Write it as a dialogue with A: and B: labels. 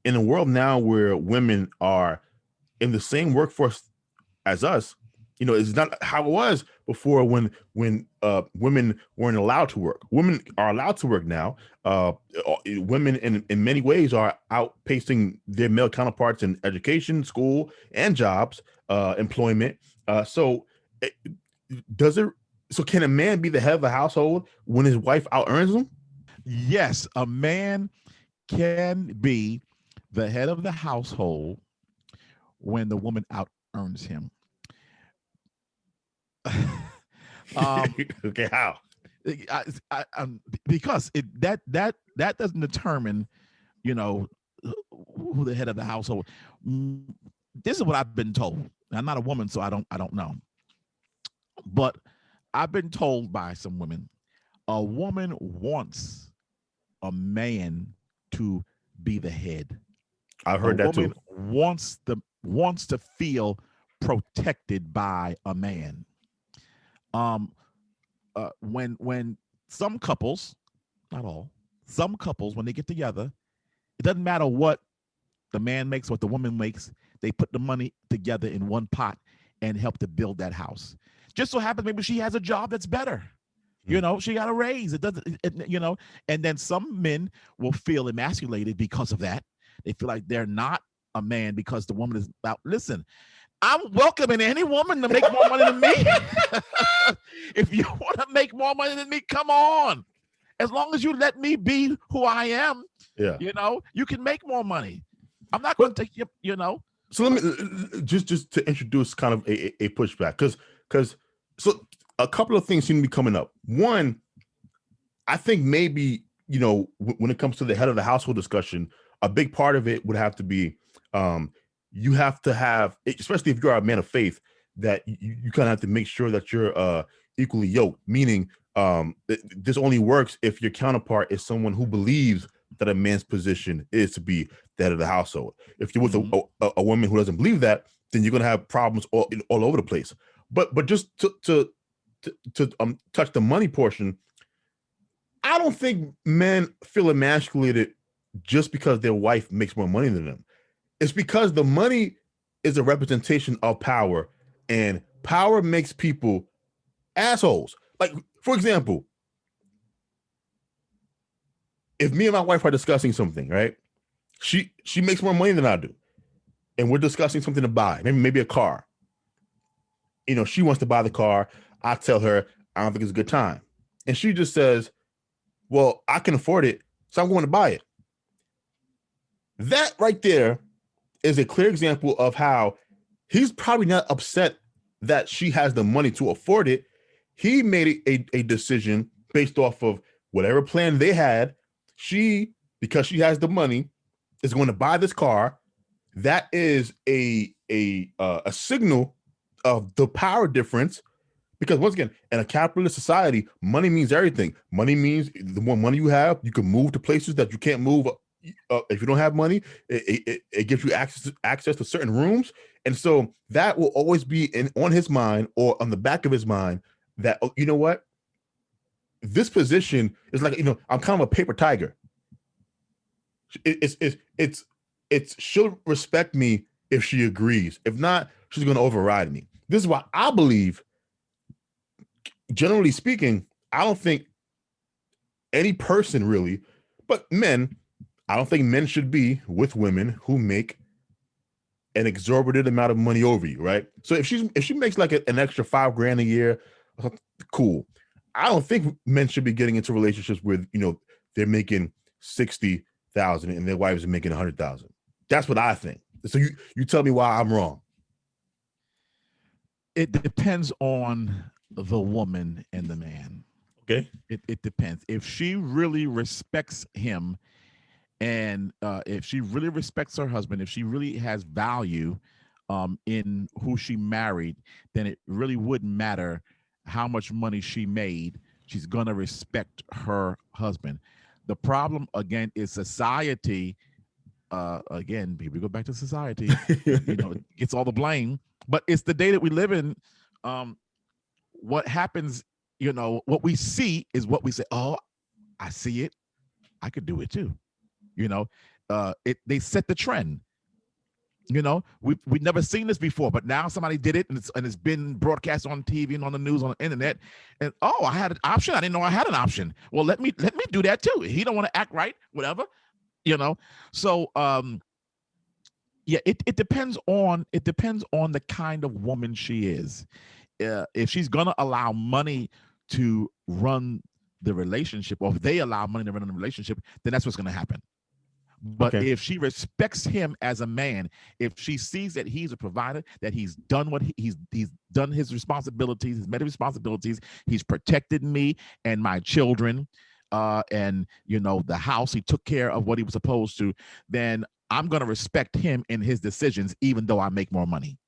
A: in a world now where women are in the same workforce as us, it's not how it was before when women weren't allowed to work. Women are allowed to work now. Women in many ways are outpacing their male counterparts in education, school, and jobs, employment. So it, does it? So can a man be the head of the household when his wife out earns him?
B: Yes, a man can be the head of the household when the woman out earns him. um,
A: Okay, how?
B: because that doesn't determine, you know, who the head of the household. Mm, This is what I've been told. I'm not a woman, so I don't know. But I've been told by some women, a woman wants a man to be the head.
A: I've
B: A
A: heard that too.
B: woman wants to feel protected by a man. Um, when some couples, not all, some couples when they get together, it doesn't matter what the man makes, what the woman makes. They put the money together in one pot and help to build that house. Just so happens maybe she has a job that's better.
A: Hmm.
B: She got a raise. It doesn't, and then some men will feel emasculated because of that. They feel like they're not a man because the woman is out. Listen, I'm welcoming any woman to make more money than me. If you want to make more money than me, come on. As long as you let me be who I am,
A: Yeah.
B: you can make more money. I'm not going
A: But
B: to take you.
A: so let me just to introduce kind of a pushback because so a couple of things seem to be coming up. One, I think maybe when it comes to the head of the household discussion, a big part of it would have to be um, you have to have, especially if you're a man of faith, that you kind of have to make sure that you're equally yoked. Meaning, this only works if your counterpart is someone who believes that a man's position is to be the head of the household. If you're with
B: Mhm.
A: a woman who doesn't believe that, then you're gonna have problems all over the place. But just to touch the money portion, I don't think men feel emasculated just because their wife makes more money than them. It's because the money is a representation of power, and power makes people assholes. Like, for example, if me and my wife are discussing something, right? She makes more money than I do, and we're discussing something to buy, maybe a car. She wants to buy the car. I tell her I don't think it's a good time, and she just says, "Well, I can afford it, so I'm going to buy it." That right there is a clear example of how he's probably not upset that she has the money to afford it. He made a decision based off of whatever plan they had. She, because she has the money, is going to buy this car. That is a signal of the power difference. Because once again, in a capitalist society, money means everything. Money means the more money you have, you can move to places that you can't move if you don't have money. It gives you access to certain rooms, and so that will always be on his mind or on the back of his mind. That, you know what, this position is like, I'm kind of a paper tiger. It's she'll respect me if she agrees. If not, she's going to override me. This is why I believe, generally speaking, I don't think any person really, but men, I don't think men should be with women who make an exorbitant amount of money over you, right? So if she makes like an extra $5,000 a year, cool. I don't think men should be getting into relationships with, they're making 60,000 and their wives are making 100,000. That's what I think. So you tell me why I'm wrong.
B: It depends on the woman and the man.
A: Okay.
B: It depends. If she really respects him, and if she really respects her husband, if she really has value in who she married, then it really wouldn't matter how much money she made. She's gonna respect her husband. The problem again is society. Again, we go back to society. Gets all the blame, but it's the day that we live in. Um, what happens? What we see is what we say. Oh, I see it. I could do it too. You know, they set the trend. You know, we've never seen this before, but now somebody did it, and it's been broadcast on TV and on the news, on the internet. And oh, I had an option. I didn't know I had an option. Well, let me do that too. He don't want to act right, whatever, you know. So yeah, it depends on the kind of woman she is. If she's gonna allow money to run the relationship, or if they allow money to run the relationship, then that's what's gonna happen. But
A: Okay.
B: if she respects him as a man, if she sees that he's a provider, that he's done what he's done his responsibilities, he's met his responsibilities, he's protected me and my children, and you know, the house, he took care of what he was supposed to, then I'm going to respect him in his decisions, even though I make more money.